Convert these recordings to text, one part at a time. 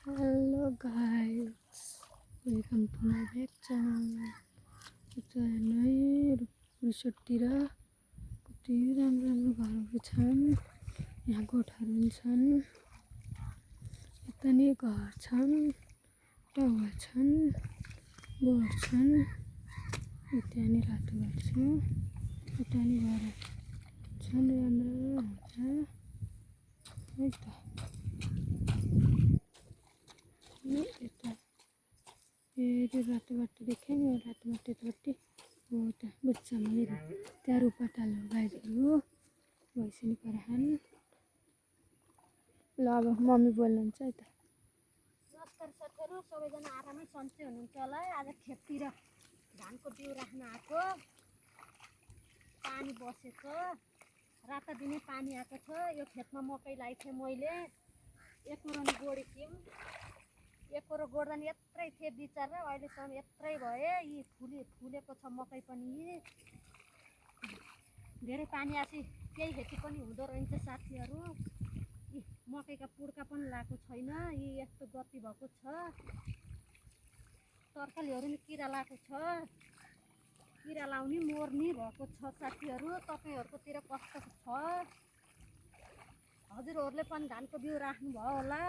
Hello guys, welcome to my back channel. Itu हेर्नु रिसोर्टतिर कति राम्रो राम्रो घरहरू छन्। यहाँ गोठहरू छन्, यता नि घर छन्, टावर छन्, गोठ छन्। यता नि रातो घर छ, यता नि घर छन्। राम्रो हुन्छ है त। ये रातो बाटो देखें नि, रातो बाटो तोटी वो त बिचमा मेरो त्यहाँ रुपाटालो गाईहरू भैँसी कराहान। ल अब मम्मी बोल्नुहुन्छ है त। नमस्कार साथीहरू, सबैजना आरामै सन्चै हुनुहुन्छ होला। आज खेततिर धानको बिउ राख्न आएको, पानी बसेको, राता दिनै पानी आएको छ। यो खेतमा मकै लगाएको थिएँ मैले, एकरो गोडी थियौँ, एकरो गोड्दा नि यत्रै थिए बिचरा, अहिलेसम्म यत्रै भए। यी फुलेको छ मकै पनि, धेरै पानी आसी केही खेती पनि हुँदो रहेछ साथीहरू। यी मकैका पुड्का पनि लगाएको छैन, यी यस्तो गति भएको छ। तरकारीहरू नि किरा लगाएको छ, किरा लाउने मर्ने भएको छ साथीहरू। तपाईँहरूकोतिर कस्तो छ? हजुरहरूले पनि धानको बिउ राख्नुभयो होला।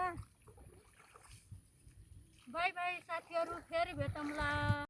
बाई बाई साथीहरू, फेरि भेटौँला।